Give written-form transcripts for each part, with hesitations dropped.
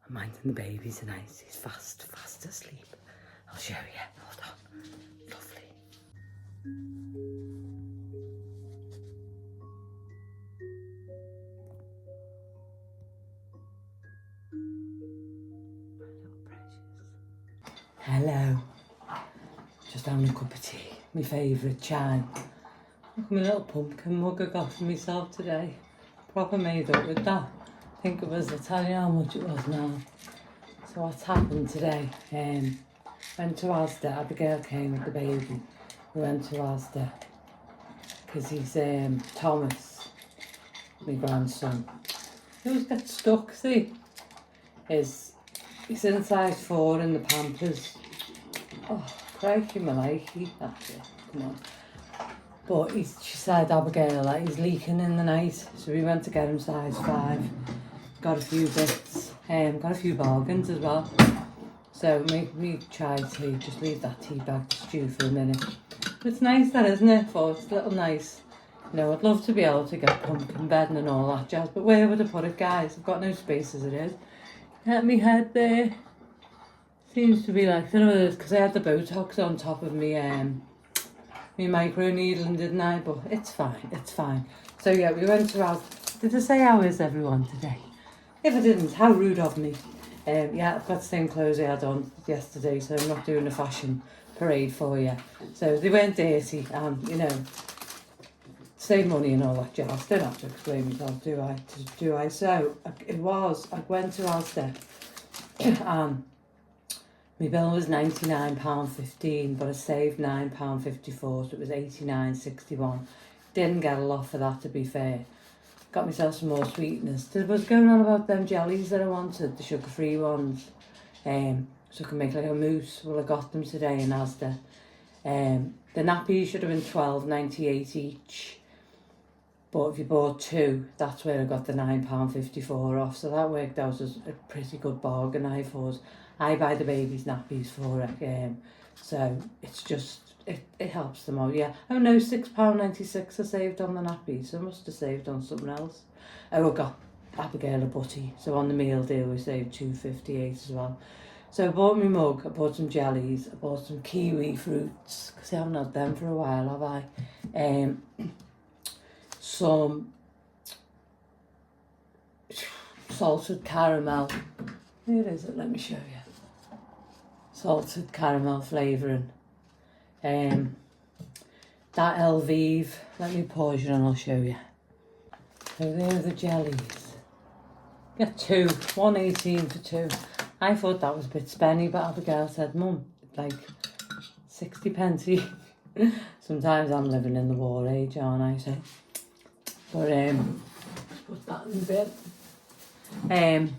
I'm minding the baby tonight. He's fast asleep. I'll show you. Hold on. Lovely. Hello. Just having a cup of tea. My favourite chai. Look at my little pumpkin mug I got for myself today. Proper made up with that. I think it was, I'll tell you how much it was now. So what's happened today? Went to Asda. Abigail came with the baby. We went to Asda. Because he's Thomas, my grandson. He always gets stuck, see? He's in size 4 in the Pampers. Oh, crikey, my likey. That's it. Come on. But she said, Abigail, that he's leaking in the night. So we went to get him size 5. Got a few bits. Got a few bargains as well. So make me chai tea. Just leave that tea bag to stew for a minute. But it's nice that, isn't it? For it's a little nice. You know, I'd love to be able to get pumpkin bedding and all that jazz. But where would I put it, guys? I've got no space as it is. Let me head there. Seems to be like, I don't know whether it's because I had the Botox on top of me micro needling, didn't I? But it's fine, it's fine. So yeah, we went to Asda. Did I say how is everyone today? If I didn't, how rude of me. Yeah, I've got the same clothes I had on yesterday, so I'm not doing a fashion parade for you. So they weren't dirty, and you know, save money and all that jazz. Don't have to explain myself, do I? So I went to Asda, and my bill was £99.15, but I saved £9.54, so it was £89.61. Didn't get a lot for that, to be fair. Got myself some more sweeteners. I was going on about them jellies that I wanted, the sugar-free ones. So I can make like a mousse. Well, I got them today in Asda. The nappies should have been £12.98 each. But if you bought 2, that's where I got the £9.54 off. So that worked out as a pretty good bargain, I thought. I buy the baby's nappies for it. So it's just, it helps them out, yeah. Oh no, £6.96 I saved on the nappies. So I must have saved on something else. Oh, I got Abigail a butty. So on the meal deal we saved £2.58 as well. So I bought my mug, I bought some jellies, I bought some kiwi fruits, because I haven't had them for a while, have I? Some salted caramel. Where is it? Let me show you. Salted caramel flavouring. That Elvive. Let me pause you and I'll show you. So there are the jellies. Get 2, 1.18 for 2. I thought that was a bit spenny, but Abigail said, Mum, like 60 pence each. Sometimes I'm living in the war age, aren't I? So, but just put that in the bin.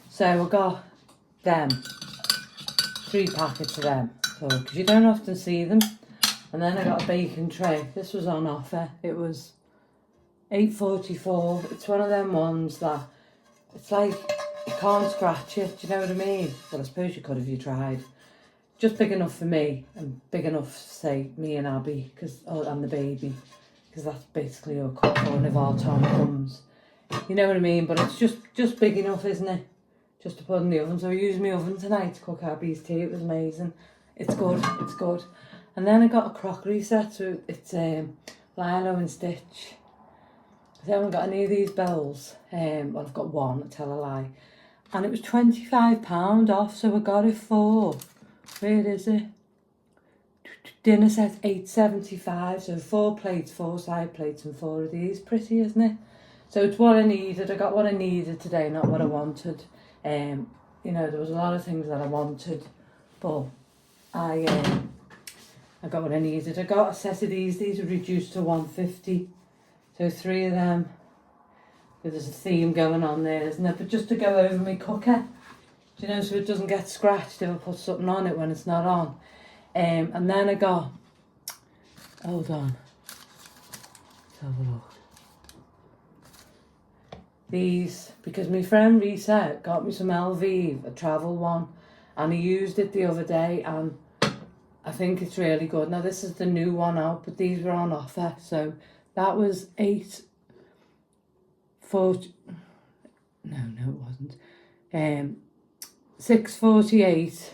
So I got them, 3 packets of them, so because you don't often see them. And then I got a bacon tray. This was on offer. It was £8.44. It's one of them ones that it's like you can't scratch it. Do you know what I mean? Well, I suppose you could if you tried. Just big enough for me and big enough, say, me and Abby, and the baby, because that's basically our cook for if our Tom comes. You know what I mean? But it's just big enough, isn't it? Just to put in the oven. So I used my oven tonight to cook Abby's tea. It was amazing. It's good. It's good. And then I got a crockery set. So it's Lilo and Stitch. I haven't got any of these bells. Well, I've got one. I tell a lie. And it was £25 off. So I got it for, where is it? Dinner set £8.75. So 4 plates, 4 side plates, and 4 of these. Pretty, isn't it? So it's what I needed. I got what I needed today, not what I wanted. You know, there was a lot of things that I wanted, but I got what I needed. I got a set of these. These are reduced to £1.50. So 3 of them. There's a theme going on there, isn't there? But just to go over my cooker, you know, so it doesn't get scratched if I put something on it when it's not on. And then I got, hold on, let's have a look. These, because my friend Risa got me some Elvive, a travel one, and he used it the other day, and I think it's really good. Now this is the new one out, but these were on offer, so that was £8.40. No, it wasn't. 6.48.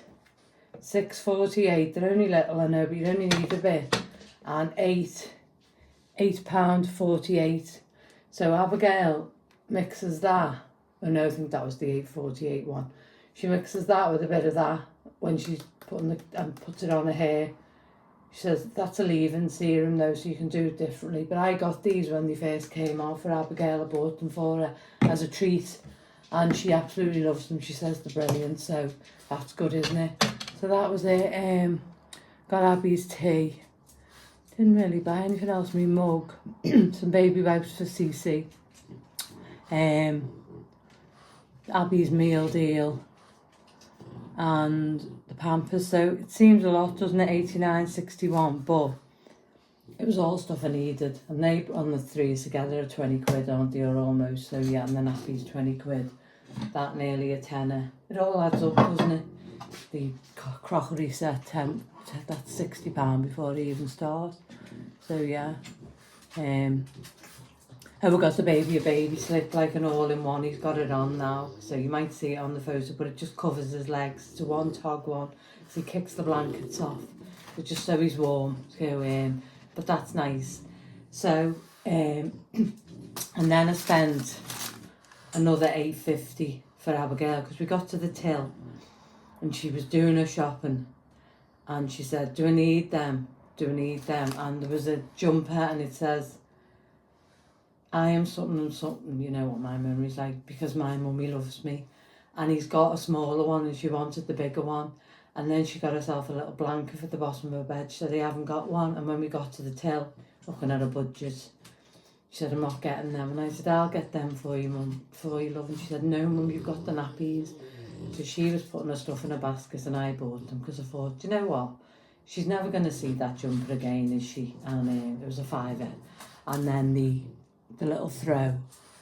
6.48. They're only little, I know, but you only need a bit. And £8.48. So Abigail mixes that. Oh no, I think that was the 8.48 one. She mixes that with a bit of that when she's putting and puts it on her hair. She says that's a leave-in serum though, so you can do it differently. But I got these when they first came out for Abigail. I bought them for her as a treat, and she absolutely loves them. She says they're brilliant, so that's good, isn't it? So that was it. Got Abby's tea. Didn't really buy anything else. Me mug, some baby wipes for Cece. Abby's meal deal, and the Pampers. So it seems a lot, doesn't it? 89.61, but it was all stuff I needed. And they on the threes together are 20 quid, aren't they, or almost? So yeah, and then Abby's 20 quid. That nearly a tenner. It all adds up, doesn't it? The crockery set, that's £60 before it even starts. So yeah. I got the baby a baby slip, like an all-in-one. He's got it on now, so you might see it on the photo, but it just covers his legs. It's a one-tog one, so he kicks the blankets off, but just so he's warm to go in. But that's nice. So, and then I spent another £8.50 for Abigail, because we got to the till, and she was doing her shopping, and she said, do I need them? Do I need them? And there was a jumper, and it says, I am something and something, you know what my memory's like, because my mummy loves me. And he's got a smaller one and she wanted the bigger one. And then she got herself a little blanket for the bottom of her bed. She said, I haven't got one. And when we got to the till, looking at her budget, she said, I'm not getting them. And I said, I'll get them for you, Mum, for you, love. And she said, no, Mum, you've got the nappies. So she was putting her stuff in her basket and I bought them because I thought, do you know what? She's never going to see that jumper again, is she? And it was a £5. And then the little throw.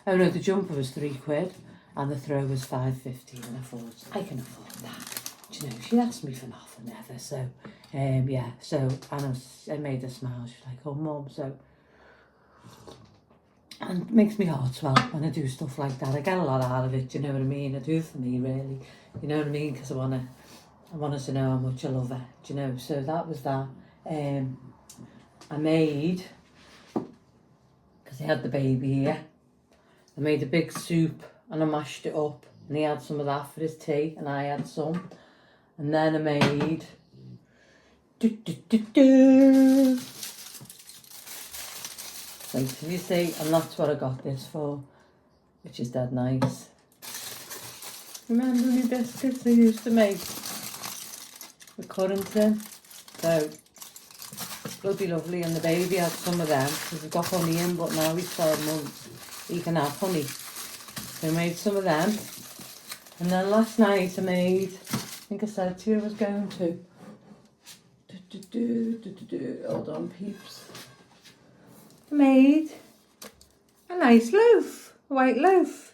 Oh no, the jumper was £3 and the throw was £5.50, and I thought, I can afford that. Do you know, she asked me for nothing ever, so yeah, so I made her smile. She's like, oh Mum, so, and it makes me heart swell when I do stuff like that. I get a lot out of it, do you know what I mean? I do it for me, really, you know what I mean, because I want her to know how much I love her, do you know? So that was that. I made, because I had the baby here, I made a big soup and I mashed it up, and he had some of that for his tea and I had some. And then I made like, so you see, and that's what I got this for, which is dead nice. Remember my biscuits I used to make with currants in? So bloody lovely, and the baby had some of them because we've got honey in, but now he's 12 months, he can have honey. So I made some of them, and then last night I made, I think I said to you I was going to, hold on peeps, I made a nice loaf, a white loaf.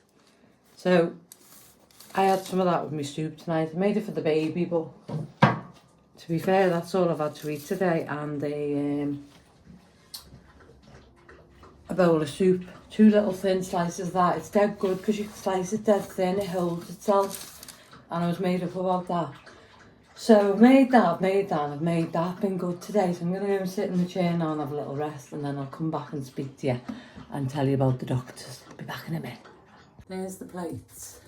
So I had some of that with my soup tonight. I made it for the baby, but to be fair, that's all I've had to eat today, and a bowl of soup, 2 little thin slices of that. It's dead good because you can slice it dead thin, it holds itself, and I was made up about that. So I've made that, I've made that, been good today. So I'm going to go and sit in the chair now and have a little rest, and then I'll come back and speak to you and tell you about the doctors. I'll be back in a minute. There's the plates.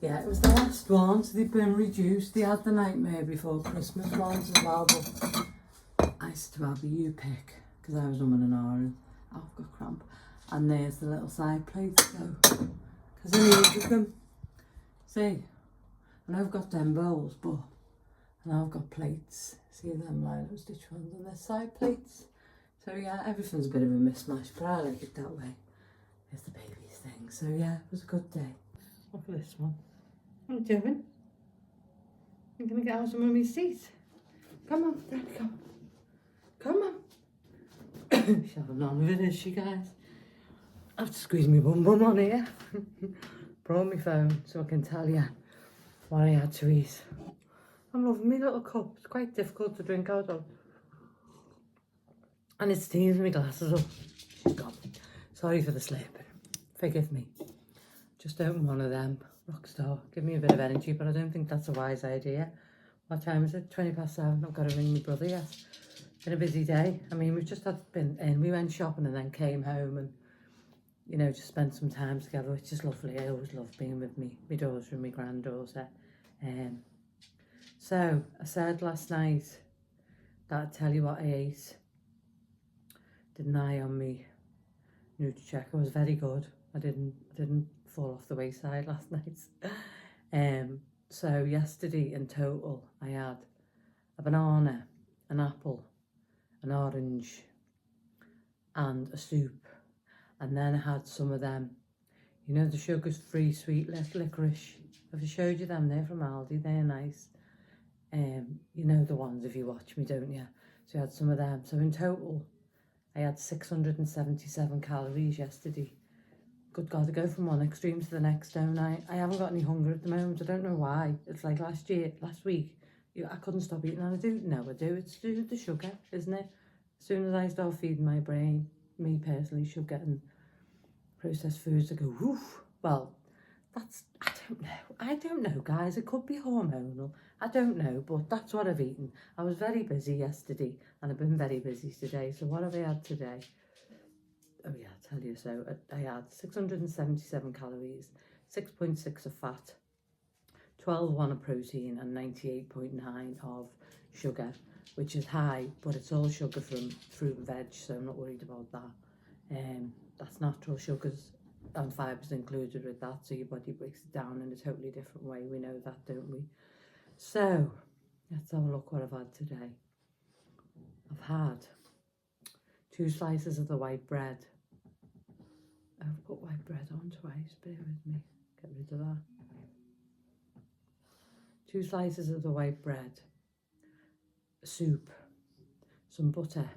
Yeah, it was the last one, so they've been reduced. They had the Nightmare Before Christmas ones as well, but I said to Abby, you pick, because I was umming and ahhing. I've got cramp. And there's the little side plates, so, because I needed them. See, and I've got them bowls, but, and I've got plates. See them lino stitch ones, and there's side plates. So yeah, everything's a bit of a mismatch, but I like it that way. There's the baby's thing. So yeah, it was a good day. Look at this one. What are you doing? I'm going to get out of Mummy's seat. Come on, Daddy, come. Come on. She's having none of it, is she, guys? I have to squeeze my bum on here. Brought my phone so I can tell you what I had to eat. I'm loving my little cup. It's quite difficult to drink out of. And it's teasing my glasses up. She's gone. Sorry for the slip. Forgive me. just open one of them. Rockstar, give me a bit of energy, but I don't think that's a wise idea. What time is it? 7:20. I've got to ring my brother yet. Been a busy day. I mean, we've just been in. We went shopping and then came home and, you know, just spent some time together, which is lovely. I always love being with me, my daughter and my granddaughter. So I said last night that I'd tell you what I ate. Didn't I, on me NutriCheck? It was very good. I didn't fall off the wayside last night. So yesterday in total I had a banana, an apple, an orange and a soup, and then I had some of them, you know, the sugars-free sweet licorice. Have I showed you them? They're from Aldi. They're nice. You know the ones if you watch me, don't you? So I had some of them. So in total I had 677 calories yesterday. Good God, I go from one extreme to the next, don't I? I haven't got any hunger at the moment. I don't know why. It's like last week, I couldn't stop eating, and I do. No, I do. It's to do with the sugar, isn't it? As soon as I start feeding my brain, me personally, sugar and processed foods, I go, woof. Well, that's, I don't know, guys. It could be hormonal. I don't know, but that's what I've eaten. I was very busy yesterday, and I've been very busy today. So what have I had today? Oh yeah, I'll tell you. So I had 677 calories, 6.6 of fat, 12.1 of protein, and 98.9 of sugar, which is high, but it's all sugar from fruit and veg, so I'm not worried about that. That's natural sugars and fibres included with that, so your body breaks it down in a totally different way. We know that, don't we? So let's have a look what I've had today. I've had 2 slices of the white bread. I've put white bread on twice, bear with me, get rid of that. 2 slices of the white bread, soup, some butter,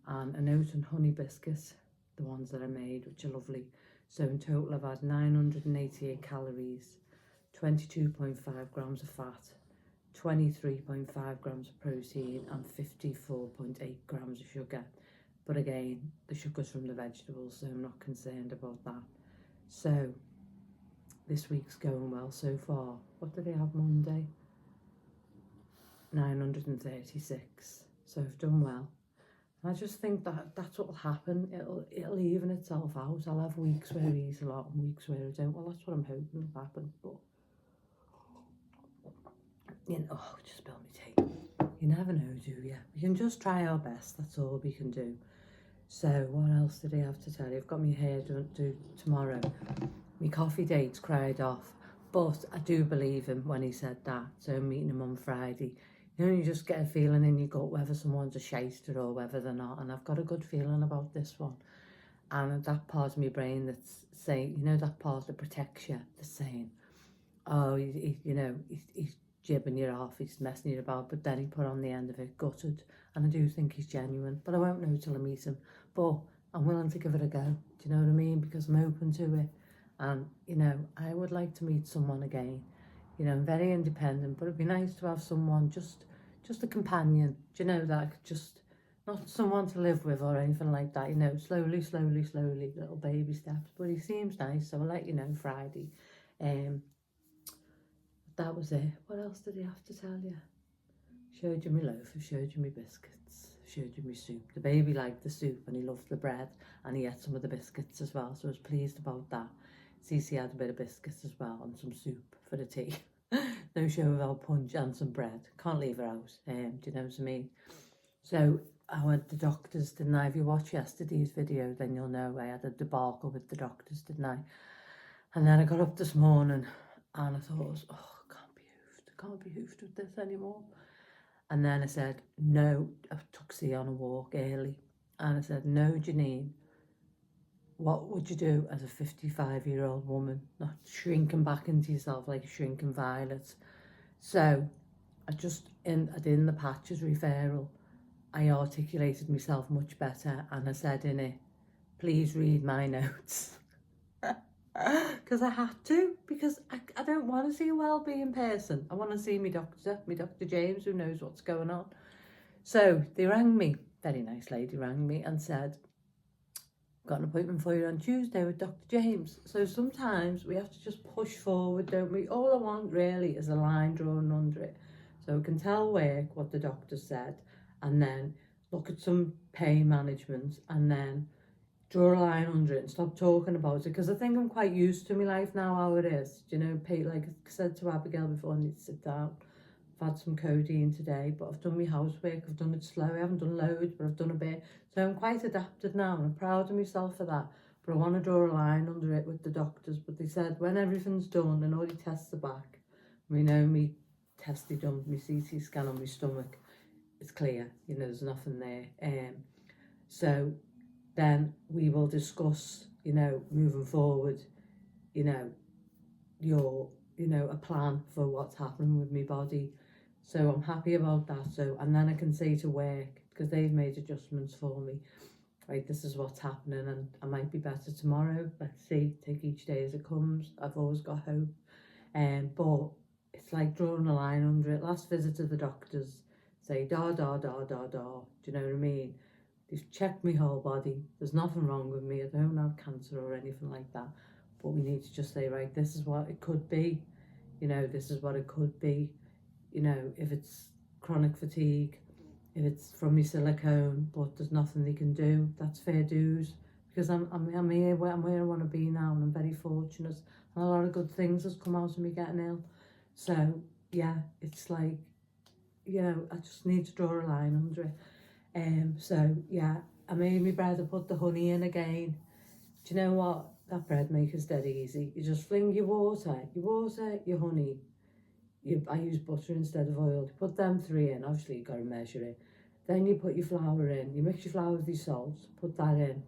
and an oat and honey biscuit, the ones that I made, which are lovely. So in total I've had 988 calories, 22.5 grams of fat, 23.5 grams of protein, and 54.8 grams of sugar. But again, the sugar's from the vegetables, so I'm not concerned about that. So this week's going well so far. What did I have Monday? 936. So I've done well. And I just think that that's what will happen. It'll even itself out. I'll have weeks where I eat a lot and weeks where I don't. Well, that's what I'm hoping will happen. But you know, just spill me tea. You never know, do you? We can just try our best. That's all we can do. So what else did I have to tell you? I've got my hair done tomorrow. My coffee date's cried off, but I do believe him when he said that. So I'm meeting him on Friday. You know, you just get a feeling in your gut whether someone's a shyster or whether they're not. And I've got a good feeling about this one. And that part of my brain that's saying, you know, that part that protects you, that's saying, oh, he's jibbing you off, he's messing you about. But then he put on the end of it, gutted. And I do think he's genuine. But I won't know till I meet him. But I'm willing to give it a go. Do you know what I mean? Because I'm open to it. And, you know, I would like to meet someone again. You know, I'm very independent, but it'd be nice to have someone, just a companion. Do you know that? Just not someone to live with or anything like that. You know, slowly, little baby steps. But he seems nice, so I'll let you know Friday. That was it. What else did he have to tell you? Showed you my loaf, I showed you my biscuits, showed you my soup. The baby liked the soup and he loved the bread, and he ate some of the biscuits as well, so I was pleased about that. Cece had a bit of biscuits as well and some soup for the tea. No show without punch, and some bread. Can't leave her out. Do you know what I mean? So I went to the doctors, didn't I? If you watch yesterday's video, then you'll know I had a debacle with the doctors, didn't I? And then I got up this morning and I thought, oh, I can't be hoofed with this anymore. And then I said, no, I took C on a walk early. And I said, no, Janine, what would you do as a 55-year-old woman, not shrinking back into yourself like a shrinking violet? So I did in the patches referral, I articulated myself much better, and I said in it, please read my notes. Because I had to, because I don't want to see a well-being person. I want to see my Dr. James, who knows what's going on. So they rang me, very nice lady rang me and said, got an appointment for you on Tuesday with Dr. James. So sometimes we have to just push forward, don't we? All I want really is a line drawn under it. So we can tell work what the doctor said, and then look at some pain management, and then draw a line under it and stop talking about it, because I think I'm quite used to my life now, how it is. You know, like I said to Abigail before, I need to sit down. I've had some codeine today, but I've done my housework, I've done it slow, I haven't done loads, but I've done a bit. So I'm quite adapted now, and I'm proud of myself for that. But I want to draw a line under it with the doctors. But they said when everything's done and all the tests are back, we know me test they done, my CT scan on my stomach, it's clear, you know, there's nothing there. So then we will discuss, you know, moving forward, you know, a plan for what's happening with my body. So I'm happy about that. So, and then I can say to work, because they've made adjustments for me, right, this is what's happening, and I might be better tomorrow. Let's see, take each day as it comes. I've always got hope. But it's like drawing a line under it. Last visit to the doctors, say da da da da da. Do you know what I mean? They've checked my whole body. There's nothing wrong with me. I don't have cancer or anything like that. But we need to just say, right, this is what it could be. You know, this is what it could be. You know, if it's chronic fatigue, if it's from my silicone, but there's nothing they can do, that's fair dues. Because I'm here where I want to be now, and I'm very fortunate. And a lot of good things has come out of me getting ill. So, yeah, it's like, you know, I just need to draw a line under it. So yeah, I made my bread, I put the honey in again. Do you know what? That bread maker's dead easy. You just fling your water, your honey. I use butter instead of oil. You put them three in, obviously you've got to measure it. Then you put your flour in, you mix your flour with your salt, put that in.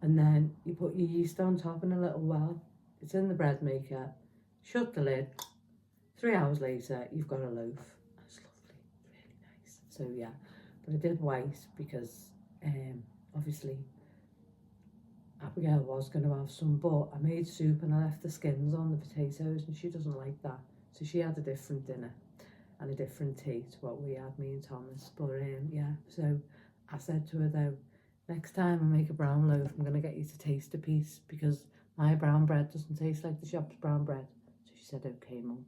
And then you put your yeast on top in a little well. It's in the bread maker. Shut the lid. 3 hours later, you've got a loaf. That's lovely, really nice. So yeah. But I did wait because obviously Abigail was going to have some, but I made soup and I left the skins on the potatoes, and she doesn't like that. So she had a different dinner and a different tea to what we had, me and Thomas. But yeah, so I said to her though, next time I make a brown loaf, I'm going to get you to taste a piece, because my brown bread doesn't taste like the shop's brown bread. So she said, okay, Mum.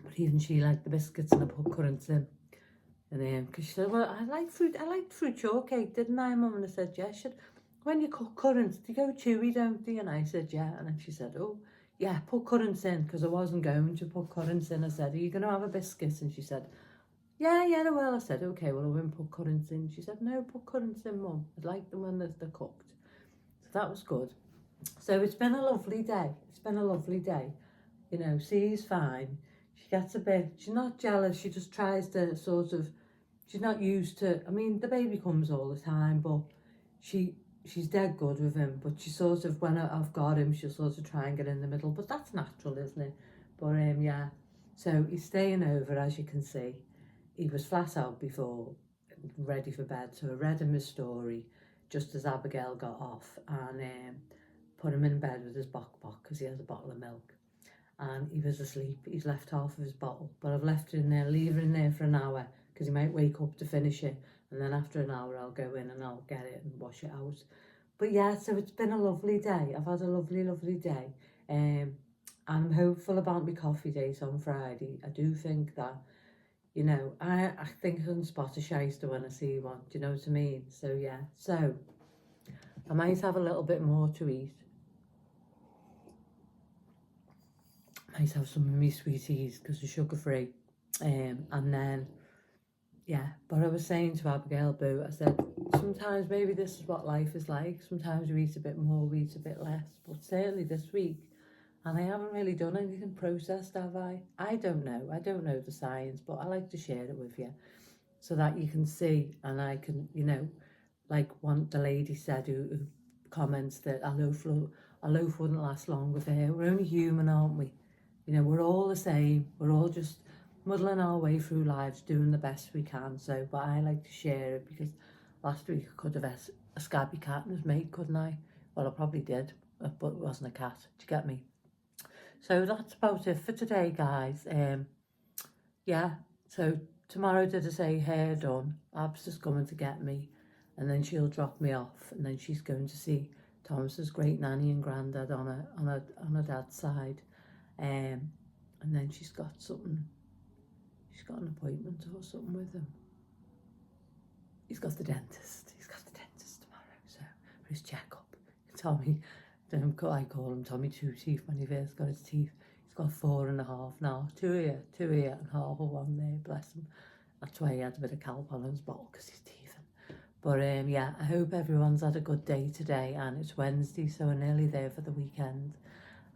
But even she liked the biscuits, and I put currants in. And because she said, well, I liked fruit shortcake, didn't I, Mum? And I said, yeah. She said, when you cook currants, they go chewy, don't they? And I said, yeah. And then she said, oh, yeah, put currants in, because I wasn't going to put currants in. I said, are you going to have a biscuit? And she said, yeah, I will. I said, okay, well, I won't put currants in. She said, no, put currants in, Mum. I'd like them when they're cooked. So that was good. So it's been a lovely day. It's been a lovely day. You know, C's fine. She gets a bit, she's not jealous, she just tries to sort of, she's not used to, I mean, the baby comes all the time, but she's dead good with him, but she sort of, when I've got him, she'll sort of try and get in the middle, but that's natural, isn't it? But yeah, so he's staying over, as you can see. He was flat out before, ready for bed, so I read him his story just as Abigail got off, and put him in bed with his bok because he has a bottle of milk. And he was asleep. He's left half of his bottle, but I've left it in there, leave it in there for an hour, because he might wake up to finish it, and then after an hour I'll go in and I'll get it and wash it out. But yeah, so it's been a lovely day. I've had a lovely day. I'm hopeful about my coffee date on Friday. I do think that, you know, I think I can spot a shyster when I see one. Do you know what I mean? So yeah, so I might have a little bit more to eat. Might have some of my sweeties because they're sugar free. And then, yeah, but I was saying to Abigail Boo, I said, sometimes maybe this is what life is like. Sometimes we eat a bit more, we eat a bit less. But certainly this week, and I haven't really done anything processed, have I? I don't know. I don't know the science, but I like to share it with you so that you can see, and I can, you know, like the lady said who comments that a loaf wouldn't last long with her. We're only human, aren't we? You know, we're all the same. We're all just muddling our way through lives, doing the best we can. So, but I like to share it because last week I could have a scabby cat in his mate, couldn't I? Well, I probably did, but it wasn't a cat. Do you get me? So that's about it for today, guys. Yeah, so tomorrow, did I say hair done? Abs is coming to get me. and then she'll drop me off, and then she's going to see Thomas's great nanny and granddad on her dad's side, and then she's got something. She's got an appointment or something with him. He's got the dentist. He's got the dentist tomorrow, so for his checkup. Tommy, I call him Tommy Two Teeth when he first got his teeth. He's got 4.5 now, two here and half of one there, bless him. That's why he had a bit of calp on his bottle, because he's teething. But yeah, I hope everyone's had a good day today, and it's Wednesday, so we're nearly there for the weekend.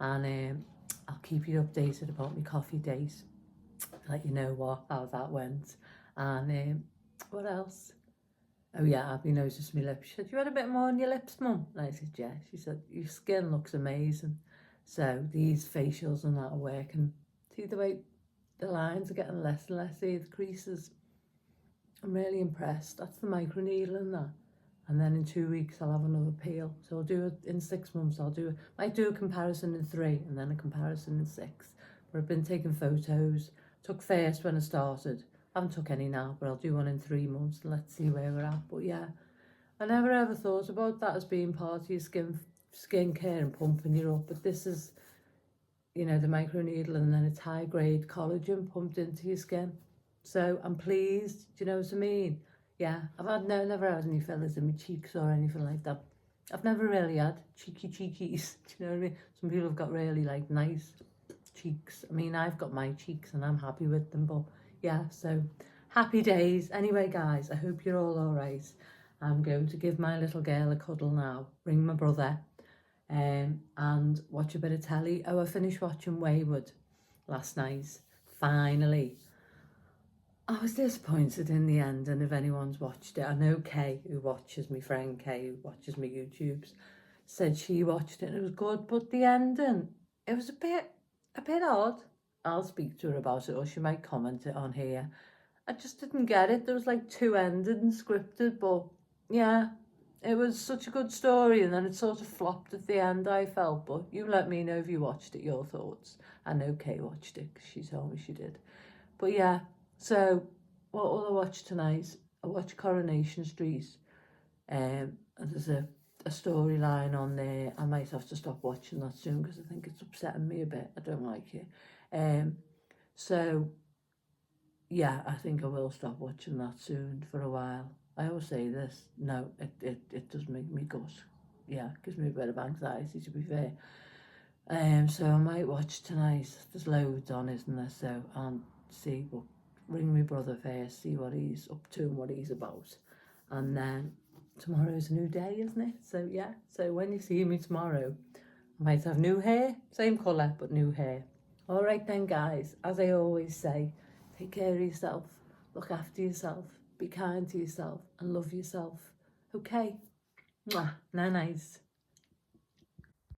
And I'll keep you updated about my coffee date, let you know how that went. And what else? Oh yeah, Abby noticed my lips. She said, you had a bit more on your lips, Mum? And I said, yeah. She said, your skin looks amazing. So these facials and that are working. See the way the lines are getting less and less here, the creases. I'm really impressed. That's the microneedling that. And then in 2 weeks I'll have another peel. So I'll do it in 6 months. Might do a comparison in 3 and then a comparison in 6. But I've been taking photos. Took first when I started. I haven't took any now, but I'll do one in 3 months and let's see where we're at. But yeah, I never ever thought about that as being part of your skincare and pumping you up. But this is, you know, the microneedle, and then it's high grade collagen pumped into your skin. So I'm pleased, do you know what I mean? Yeah, never had any fillers in my cheeks or anything like that. I've never really had cheekies, do you know what I mean? Some people have got really like nice cheeks. I mean, I've got my cheeks and I'm happy with them, but yeah, so happy days. Anyway, guys, I hope you're all right. I'm going to give my little girl a cuddle now, ring my brother, and watch a bit of telly. Oh, I finished watching Wayward last night, finally. I was disappointed in the end, and if anyone's watched it, I know Kay, who watches me, friend Kay, who watches me YouTubes, said she watched it and it was good, but the ending, it was a bit odd. I'll speak to her about it, or she might comment it on here. I just didn't get it. There was like 2 endings scripted, but yeah, it was such a good story, and then it sort of flopped at the end, I felt. But you let me know if you watched it, your thoughts. I know Kay watched it because she told me she did. But yeah, so what will I watch tonight? I watch Coronation Street. And there's a storyline on there. I might have to stop watching that soon because I think it's upsetting me a bit. I don't like it. So yeah, I think I will stop watching that soon for a while. I always say this. No, it does make me gut. Yeah, gives me a bit of anxiety, to be fair. So I might watch tonight. There's loads on, isn't there? So I'll see, but ring my brother first, see what he's up to and what he's about. And then tomorrow's a new day, isn't it? So yeah, so when you see me tomorrow, I might have new hair, same colour, but new hair. All right then, guys, as I always say, take care of yourself, look after yourself, be kind to yourself and love yourself. Okay? Mwah. Nice.